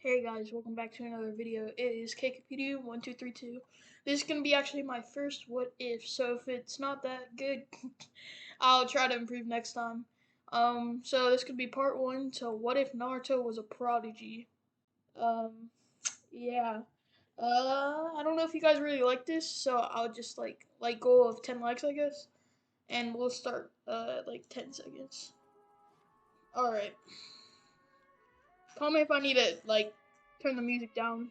Hey guys, welcome back to another video. It is KKPD1232. This is going to be actually my first what if, so if it's not that good, I'll try to improve next time. So this could be part 1 to what if Naruto was a prodigy. Um, yeah. I don't know if you guys really like this, so I'll just like goal of 10 likes, I guess. And we'll start at like 10 seconds. Alright. Call me if I need to turn the music down.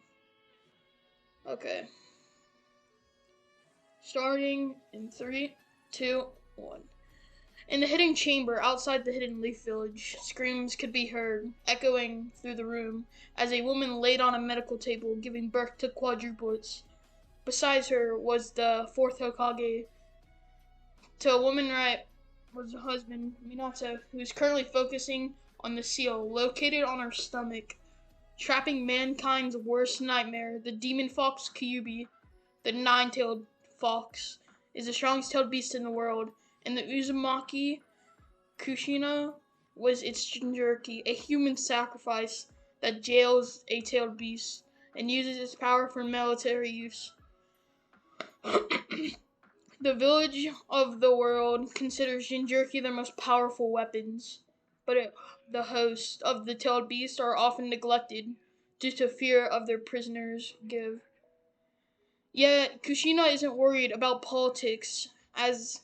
Okay. Starting in 3, 2, 1. In the hidden chamber outside the hidden leaf village, screams could be heard, echoing through the room, as a woman laid on a medical table, giving birth to quadruplets. Besides her was the fourth Hokage. To a woman right was her husband, Minato, who is currently focusing on the seal located on her stomach, trapping mankind's worst nightmare, the demon fox Kyuubi. The nine-tailed fox is the strongest-tailed beast in the world, and the Uzumaki Kushina was its jinchuriki, a human sacrifice that jails a tailed beast and uses its power for military use. The village of the world considers jinchuriki their most powerful weapons, but the hosts of the tailed beast are often neglected due to fear of their prisoners give. Yet, Kushina isn't worried about politics, as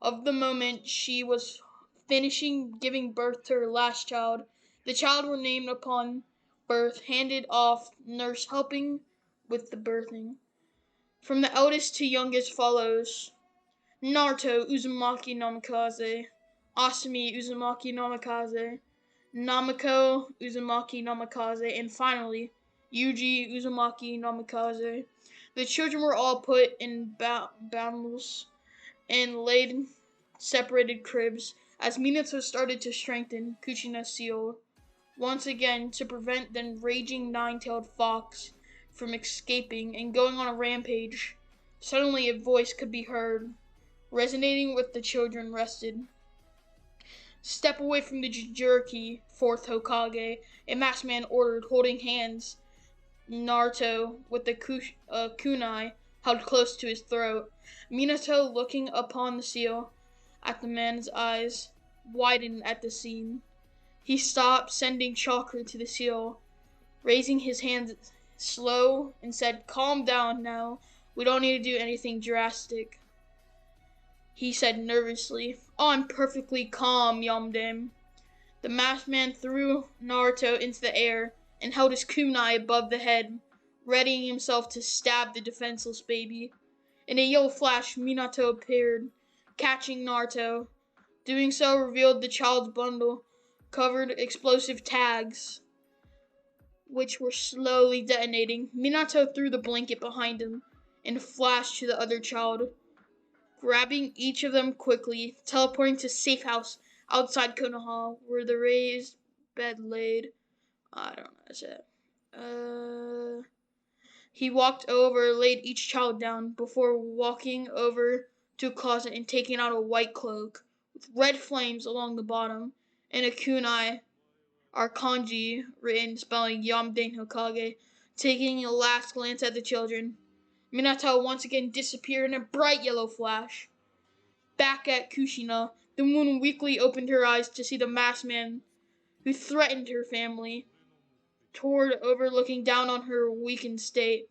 of the moment she was finishing giving birth to her last child. The child were named upon birth, handed off, nurse helping with the birthing. From the eldest to youngest follows Naruto Uzumaki Namikaze, Asumi Uzumaki Namikaze, Namiko Uzumaki Namikaze, and finally, Yuji Uzumaki Namikaze. The children were all put in bundles and laid in separated cribs as Minato started to strengthen Kuchina's seal, once again to prevent the raging nine-tailed fox from escaping and going on a rampage. Suddenly a voice could be heard, resonating with the children rested. Step away from the jinchuriki, fourth Hokage, a masked man ordered, holding hands. Naruto, with the kunai held close to his throat. Minato, looking upon the seal, at the man's eyes, widened at the scene. He stopped, sending chakra to the seal, raising his hands slow, and said, "Calm down now. We don't need to do anything drastic." He said nervously, "Oh, I'm perfectly calm, Yamdame." The masked man threw Naruto into the air and held his kunai above the head, readying himself to stab the defenseless baby. In a yellow flash, Minato appeared, catching Naruto. Doing so revealed the child's bundle, covered explosive tags, which were slowly detonating. Minato threw the blanket behind him and flashed to the other child, grabbing each of them quickly, teleporting to safe house outside Konoha, where the raised bed laid. I don't know how to say it. He walked over, laid each child down, before walking over to a closet and taking out a white cloak with red flames along the bottom and a kunai, or kanji, written spelling Yamden Hokage. Taking a last glance at the children, Minato once again disappeared in a bright yellow flash. Back at Kushina, the moon weakly opened her eyes to see the masked man who threatened her family, toward overlooking down on her weakened state.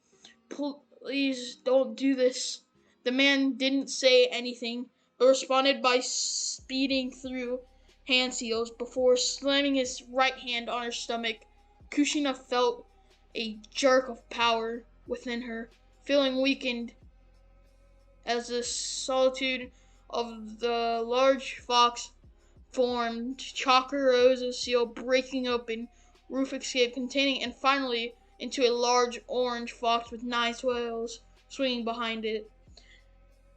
"Please don't do this." The man didn't say anything, but responded by speeding through hand seals before slamming his right hand on her stomach. Kushina felt a jerk of power within her, feeling weakened as the solitude of the large fox formed. Chakra rose a seal, breaking open, roof escape containing, and finally into a large orange fox with 9 tails swinging behind it.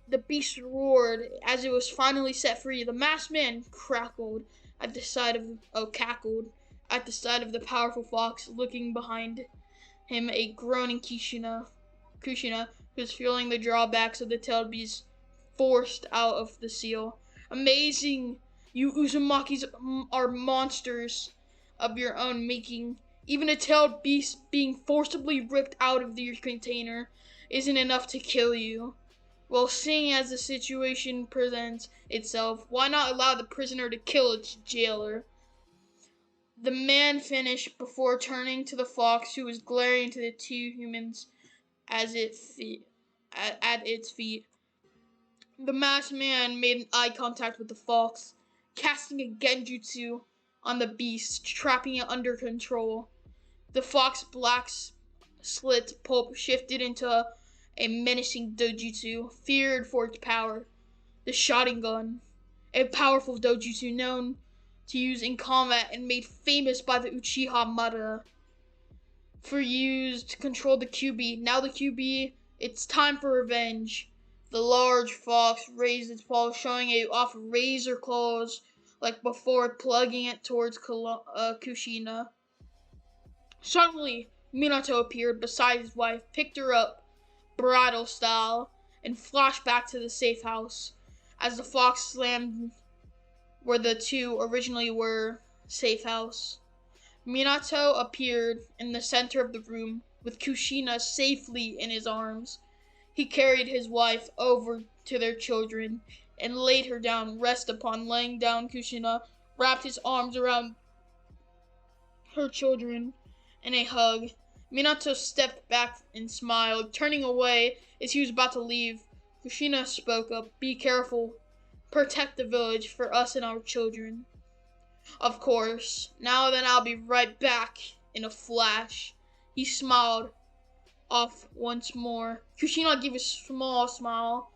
The beast roared as it was finally set free. The masked man cackled at the sight of the powerful fox, looking behind him a groaning Kushina, who was feeling the drawbacks of the tailed beast forced out of the seal. "Amazing! You Uzumakis are monsters of your own making. Even a tailed beast being forcibly ripped out of your container isn't enough to kill you. Well, seeing as the situation presents itself, why not allow the prisoner to kill its jailer? The man finished before turning to the fox, who was glaring into the two humans at its feet. The masked man made eye contact with the fox, casting a genjutsu on the beast, trapping it under control. The fox black slit pulp shifted into a menacing dojutsu, feared for its power. The Sharingan, a powerful dojutsu known to use in combat and made famous by the Uchiha Madara for use to control the QB. Now the QB, it's time for revenge. The large fox raised its paw, showing it off razor claws like before, plugging it towards Kushina. Suddenly, Minato appeared beside his wife, picked her up, bridal style, and flashed back to the safe house as the fox slammed where the two originally were, safe house. Minato appeared in the center of the room with Kushina safely in his arms. He carried his wife over to their children and laid her down. Rest upon laying down, Kushina wrapped his arms around her children in a hug. Minato stepped back and smiled, turning away as he was about to leave. Kushina spoke up, "Be careful. Protect the village for us and our children." "Of course. Now then, I'll be right back," in a flash. He smiled off once more. Kushina gave a small smile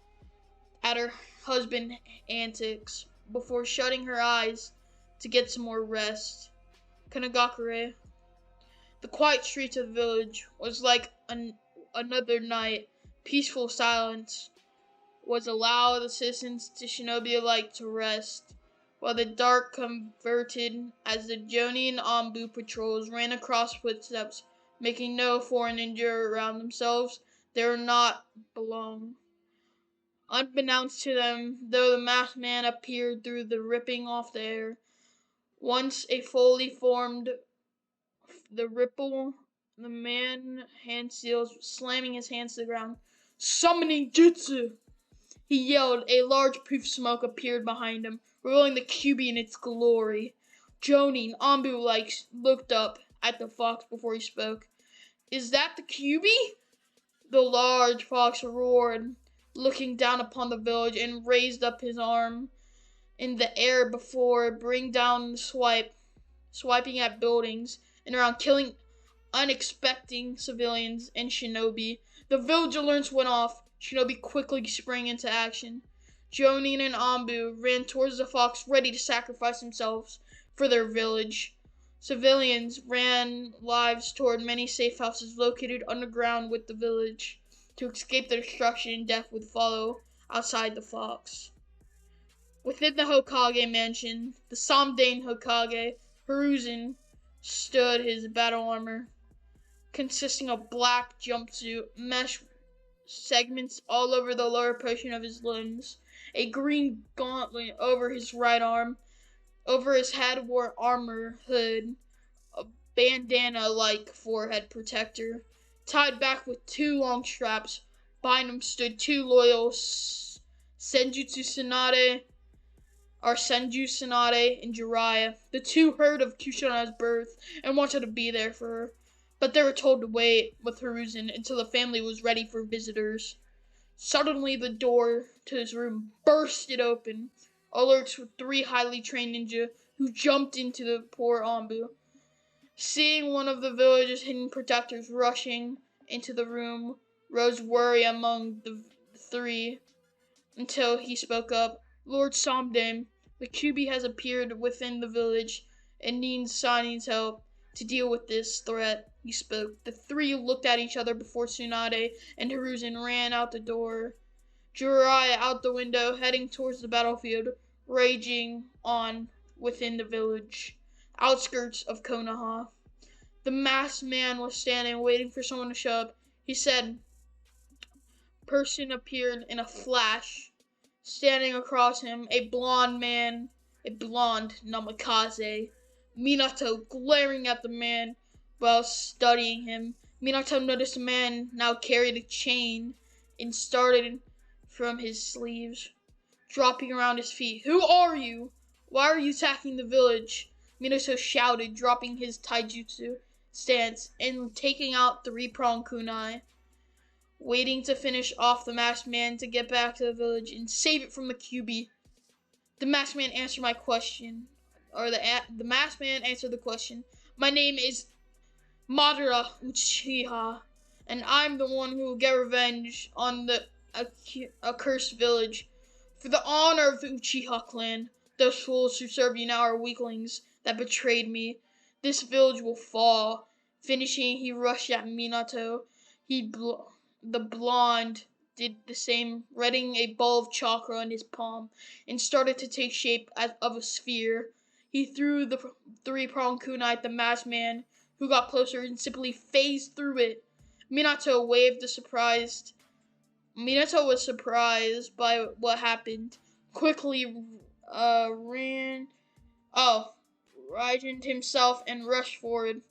at her husband's antics before shutting her eyes to get some more rest. Kanagakure. The quiet streets of the village was like another night. Peaceful silence was allowed the citizens to shinobi alike to rest, while the dark converted as the Jonin Anbu patrols ran across footsteps, making no foreign injury around themselves. They were not belong. Unbeknownst to them, though, the masked man appeared through the ripping off the air. Once a fully formed the ripple, the man hand seals, slamming his hands to the ground. "Summoning jutsu!" He yelled. A large puff of smoke appeared behind him, revealing the QB in its glory. Jonin, Anbu-like, looked up at the fox before he spoke. "Is that the QB?" The large fox roared, looking down upon the village, and raised up his arm in the air before bring down swiping at buildings and around, killing unexpecting civilians and shinobi. The village alerts went off. Shinobi quickly sprang into action. Jonin and Anbu ran towards the fox, ready to sacrifice themselves for their village. Civilians ran lives toward many safe houses located underground with the village to escape the destruction and death would follow outside the fox. Within the Hokage mansion, the Samdain Hokage, Hiruzen, stood his battle armor, consisting of black jumpsuit, mesh segments all over the lower portion of his limbs, a green gauntlet over his right arm. Over his head wore armor hood, a bandana-like forehead protector, tied back with two long straps. Behind him stood two loyal Senjutsu Tsunade and Jiraiya. The two heard of Kushina's birth and wanted to be there for her, but they were told to wait with Hiruzen until the family was ready for visitors. Suddenly, the door to his room bursted open. Alerts with three highly trained ninja who jumped into the poor Anbu. Seeing one of the village's hidden protectors rushing into the room, rose worry among the three until he spoke up. "Lord Samdain, the QB has appeared within the village and needs Sani's help to deal with this threat," he spoke. The three looked at each other before Tsunade and Hiruzen ran out the door. Jiraiya out the window, heading towards the battlefield, raging on within the village, outskirts of Konoha. The masked man was standing, waiting for someone to show up. He said, person appeared in a flash. Standing across him, a blonde namikaze. Minato glaring at the man While studying him, Minato noticed a man now carried a chain and started from his sleeves, dropping around his feet. "Who are you? Why are you attacking the village?" Minato shouted, dropping his taijutsu stance and taking out 3-pronged kunai, waiting to finish off the masked man to get back to the village and save it from the QB. The masked man answered my question, or the masked man answered the question. "My name is Madara Uchiha, and I'm the one who will get revenge on the accursed village. For the honor of the Uchiha clan, those fools who serve you now are weaklings that betrayed me. This village will fall." Finishing, he rushed at Minato. The blonde did the same, reading a ball of chakra in his palm, and started to take shape of a sphere. He threw the 3-pronged kunai at the masked man, who got closer and simply phased through it. Minato was surprised by what happened. Quickly righted himself and rushed forward.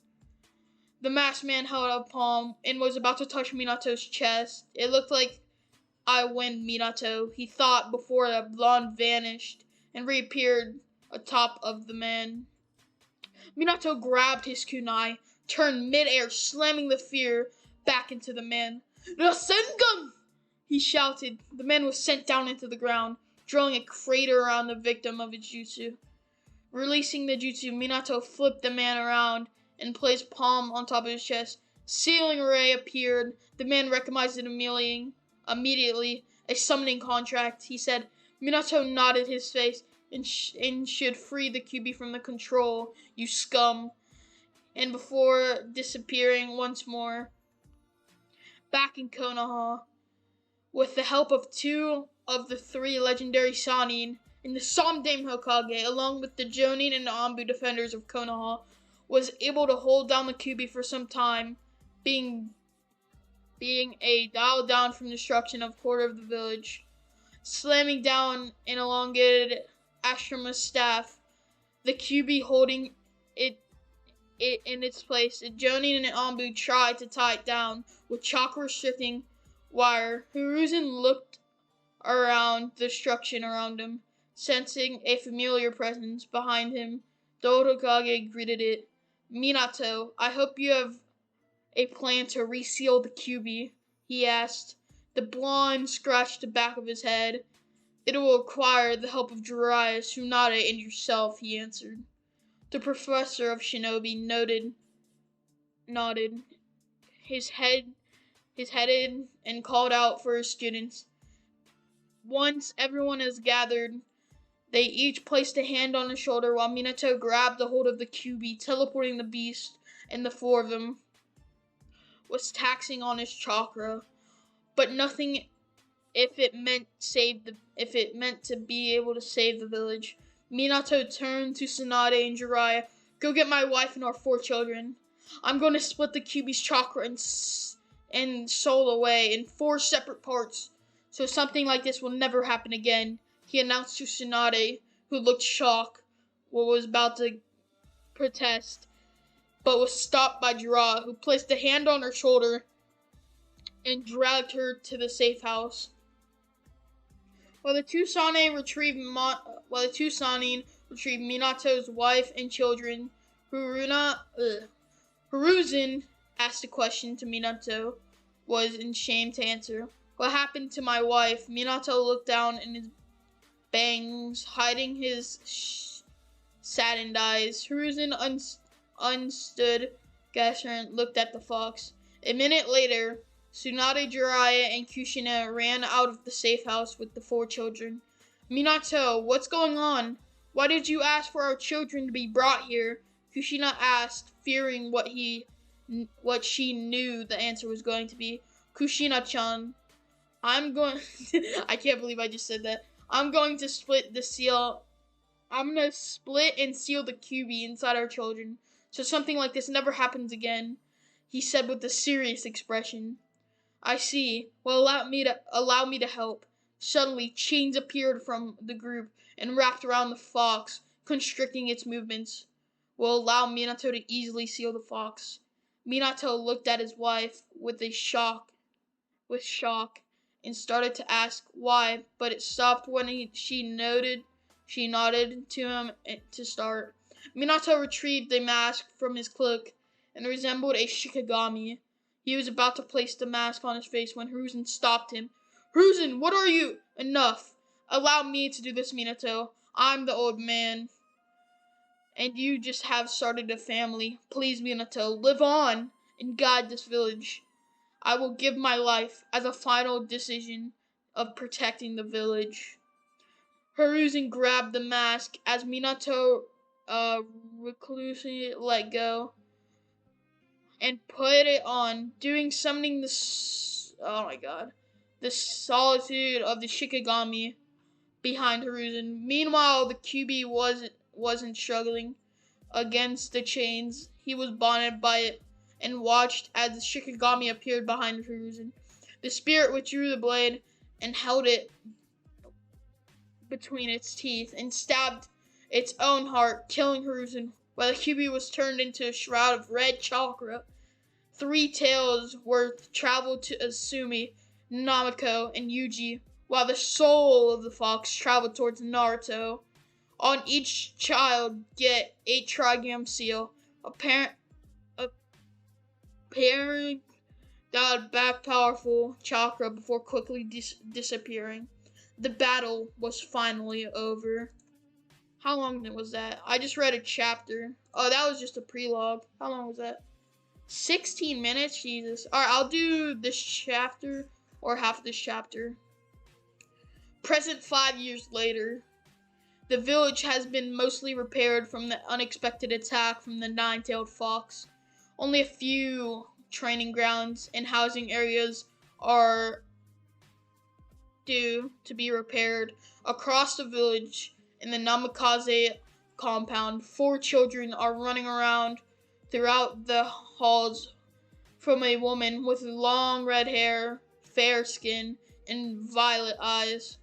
The masked man held up a palm and was about to touch Minato's chest. "It looked like I win, Minato," he thought before the blonde vanished and reappeared atop of the man. Minato grabbed his kunai, turned mid-air, slamming the sphere back into the man. "Rasengan!" he shouted. The man was sent down into the ground, drawing a crater around the victim of his jutsu. Releasing the jutsu, Minato flipped the man around and placed palm on top of his chest. Sealing ray appeared. The man recognized it immediately. "A summoning contract," he said. Minato nodded his face. And should free the QB from the control, you scum." And before disappearing once more, back in Konoha, with the help of 2 of the 3 legendary Sannin, and the Somdame Hokage, along with the Jonin and the Anbu defenders of Konoha, was able to hold down the QB for some time, being a dial down from destruction of quarter of the village. Slamming down an elongated Ashrama staff, the QB holding it in its place. Jonin and Anbu tried to tie it down with chakra restricting wire. Hiruzen looked around the destruction around him, sensing a familiar presence behind him. The old Hokage greeted it. "Minato, I hope you have a plan to reseal the QB," he asked. The blonde scratched the back of his head. "It will require the help of Jiraiya, Tsunade, and yourself," he answered. The professor of shinobi nodded, his headed, and called out for his students. Once everyone is gathered, they each placed a hand on his shoulder while Minato grabbed a hold of the QB, teleporting the beast, and the 4 of them was taxing on his chakra, but nothing if it meant to be able to save the village. Minato turned to Tsunade and Jiraiya. "Go get my wife and our 4 children. I'm going to split the QB's chakra and soul away in 4 separate parts, so something like this will never happen again," he announced to Tsunade, who looked shocked, was about to protest, but was stopped by Jiraiya, who placed a hand on her shoulder and dragged her to the safe house. While the two Sannin retrieved Minato's wife and children, Hiruzen asked a question to Minato, was ashamed to answer. "What happened to my wife?" Minato looked down in his bangs, hiding his saddened eyes. Hiruzen unstood, Gasser, and looked at the fox. A minute later, Tsunade, Jiraiya, and Kushina ran out of the safe house with the 4 children. "Minato, what's going on? Why did you ask for our children to be brought here?" Kushina asked, fearing what she knew the answer was going to be. "Kushina-chan, I can't believe I just said that. I'm going to split and seal the QB inside our children, so something like this never happens again," he said with a serious expression. "I see. Well, allow me to help." Suddenly, chains appeared from the group and wrapped around the fox, constricting its movements. "Will allow Minato to easily seal the fox." Minato looked at his wife with shock, and started to ask why, but it stopped when she nodded to him to start. Minato retrieved the mask from his cloak and resembled a shikigami. He was about to place the mask on his face when Hiruzen stopped him. Hiruzen, what are you? Enough. Allow me to do this, Minato. I'm the old man, and you just have started a family. Please, Minato, live on and guide this village. I will give my life as a final decision of protecting the village. Hiruzen grabbed the mask as Minato reclusely let go and put it on, doing summoning the solitude of the Shikigami behind Hiruzen. Meanwhile, the QB wasn't struggling against the chains he was bonded by it, and watched as the Shikigami appeared behind Hiruzen. The spirit withdrew the blade and held it between its teeth and stabbed its own heart, killing Hiruzen, while the QB was turned into a shroud of red chakra. 3 tails worth traveled to Asumi, Namiko, and Yuji, while the soul of the fox traveled towards Naruto. On each child, get a Trigam seal, apparent that back powerful chakra before quickly disappearing. The battle was finally over. How long was that? I just read a chapter. Oh, that was just a prelogue. How long was that? 16 minutes? Jesus. Alright, I'll do this chapter or half of this chapter. Present 5 years later. The village has been mostly repaired from the unexpected attack from the nine-tailed fox. Only a few training grounds and housing areas are due to be repaired. Across the village, in the Namikaze compound, 4 children are running around throughout the halls from a woman with long red hair, fair skin, and violet eyes.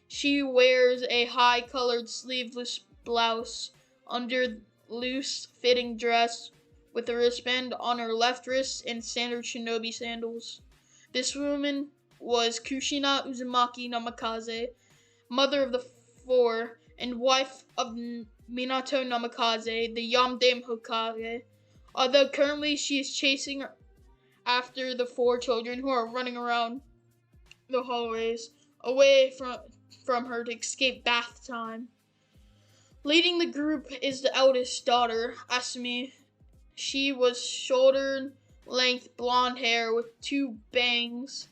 She wears a high-colored sleeveless blouse under loose-fitting dress with a wristband on her left wrist and standard shinobi sandals. This woman was Kushina Uzumaki Namikaze, mother of the 4 and wife of Minato Namikaze, the Yamdame Hokage. Although currently she is chasing after the 4 children who are running around the hallways away from her to escape bath time. Leading the group is the eldest daughter, Asumi. She was shoulder-length blonde hair with 2 bangs,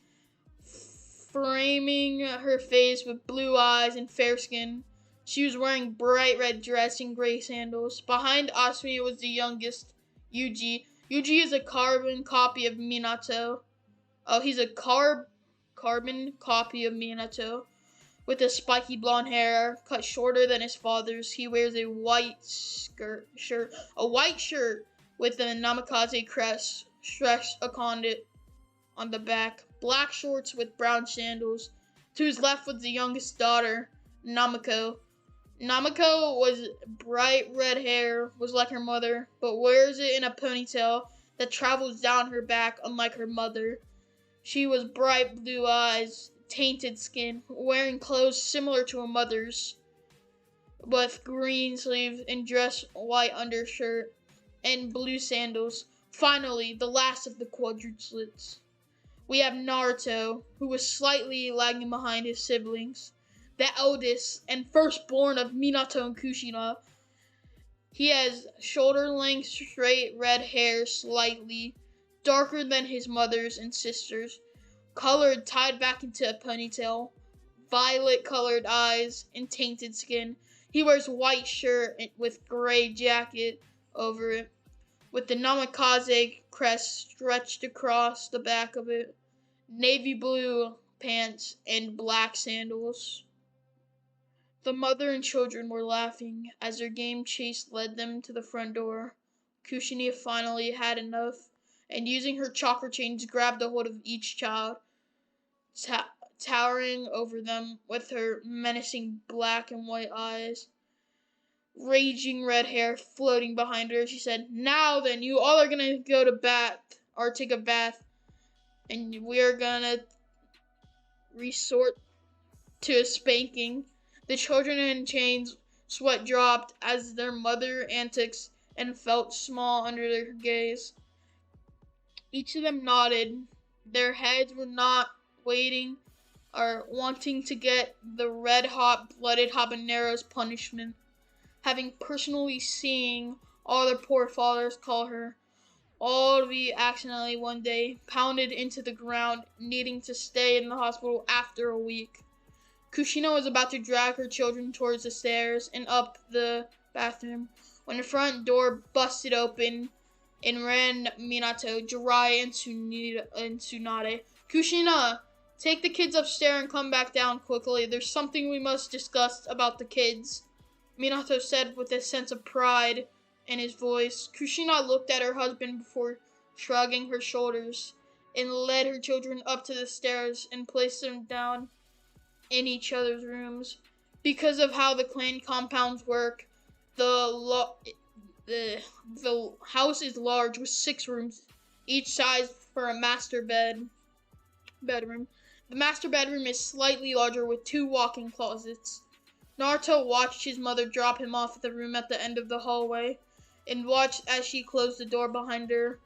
framing her face with blue eyes and fair skin. She was wearing bright red dress and gray sandals. Behind Asumi was the youngest, Yuji. Yuji is a carbon copy of Minato. Oh, he's a carbon copy of Minato. With a spiky blonde hair, cut shorter than his father's. He wears a white shirt with the Namikaze crest stretched upon it on the back. Black shorts with brown sandals. To his left was the youngest daughter, Namiko. Namiko was bright red hair, was like her mother, but wears it in a ponytail that travels down her back unlike her mother. She was bright blue eyes, tainted skin, wearing clothes similar to her mother's, with green sleeves and dress white undershirt and blue sandals. Finally, the last of the quadruplets. We have Naruto, who was slightly lagging behind his siblings, the eldest and firstborn of Minato and Kushina. He has shoulder-length straight red hair, slightly darker than his mother's and sister's, colored tied back into a ponytail, violet-colored eyes, and tainted skin. He wears white shirt with gray jacket over it, with the Namikaze crest stretched across the back of it, navy blue pants, and black sandals. The mother and children were laughing as their game chase led them to the front door. Kushina finally had enough, and using her chakra chains grabbed a hold of each child, towering over them with her menacing black and white eyes. raging red hair floating behind her. She said, "Now then, you all are gonna go to bath, or take a bath, and we're gonna resort to a spanking." The children in chains sweat dropped as their mother antics and felt small under their gaze. Each of them nodded. Their heads were not waiting or wanting to get the red-hot blooded habanero's punishment, having personally seen all their poor fathers call her, all to be accidentally one day pounded into the ground, needing to stay in the hospital after a week. Kushina was about to drag her children towards the stairs and up the bathroom when the front door busted open and ran Minato, Jiraiya, and Tsunade. "Kushina, take the kids upstairs and come back down quickly. There's something we must discuss about the kids," Minato said with a sense of pride in his voice. Kushina looked at her husband before shrugging her shoulders and led her children up to the stairs and placed them down in each other's rooms. Because of how the clan compounds work, the house is large with 6 rooms, each size for a master bedroom. The master bedroom is slightly larger with 2 walk-in closets. Naruto watched his mother drop him off at the room at the end of the hallway and watched as she closed the door behind her.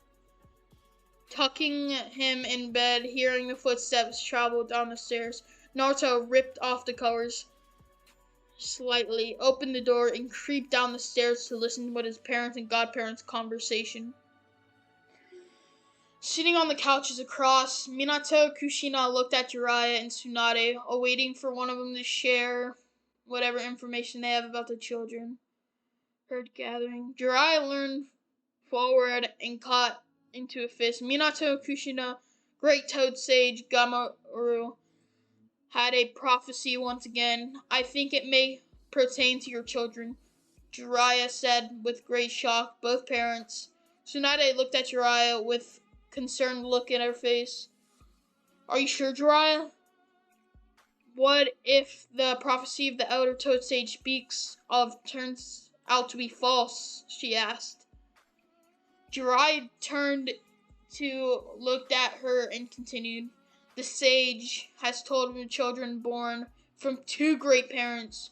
Tucking him in bed, hearing the footsteps travel down the stairs, Naruto ripped off the covers slightly, opened the door, and creeped down the stairs to listen to his parents' and godparents' conversation. Sitting on the couches across, Minato, Kushina looked at Jiraiya and Tsunade, awaiting for one of them to share whatever information they have about the children. Herd gathering. Jiraiya leaned forward and caught into a fist. "Minato, Kushina, Great Toad Sage Gamoru had a prophecy once again. I think it may pertain to your children," Jiraiya said with great shock. Both parents. Tsunade looked at Jiraiya with concerned look in her face. "Are you sure, Jiraiya? What if the prophecy of the Elder Toad Sage speaks of turns out to be false?" she asked. Jiraiya turned to look at her and continued. "The sage has told the children born from 2 great parents,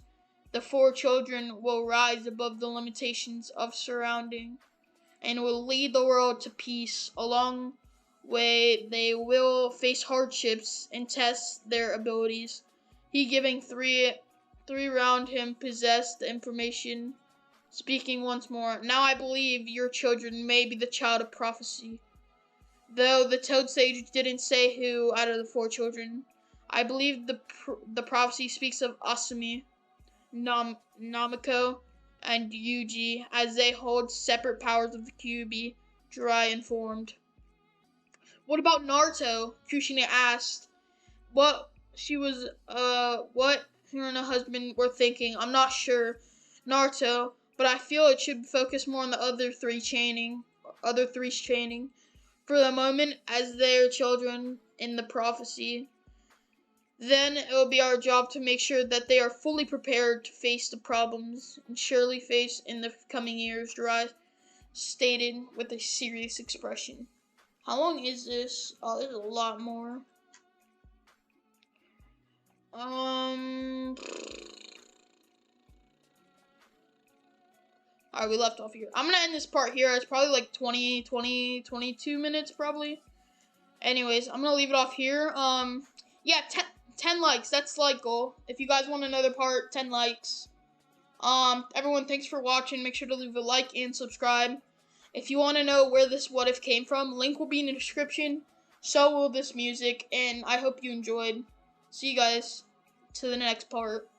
the 4 children will rise above the limitations of surrounding and will lead the world to peace. Along the way, they will face hardships and test their abilities." He, giving three round him, possessed the information, speaking once more. "Now I believe your children may be the child of prophecy. Though the Toad Sage didn't say who out of the 4 children. I believe the prophecy speaks of Asumi, Namiko, and Yuji, as they hold separate powers of the Kyuubi," Jiraiya informed. "What about Naruto?" Kushina asked. What her and her husband were thinking. "I'm not sure, Naruto, but I feel it should focus more on the other three's training. For the moment, as their children in the prophecy. Then it will be our job to make sure that they are fully prepared to face the problems and surely face in the coming years," Jiraiya stated with a serious expression. How long is this? Oh, there's a lot more. Alright, we left off here. I'm gonna end this part here. It's probably like 22 minutes probably. Anyways, I'm gonna leave it off here. Yeah, 10 likes. That's like goal. If you guys want another part, 10 likes. Everyone, thanks for watching. Make sure to leave a like and subscribe. If you want to know where this what if came from, link will be in the description. So will this music, and I hope you enjoyed. See you guys to the next part.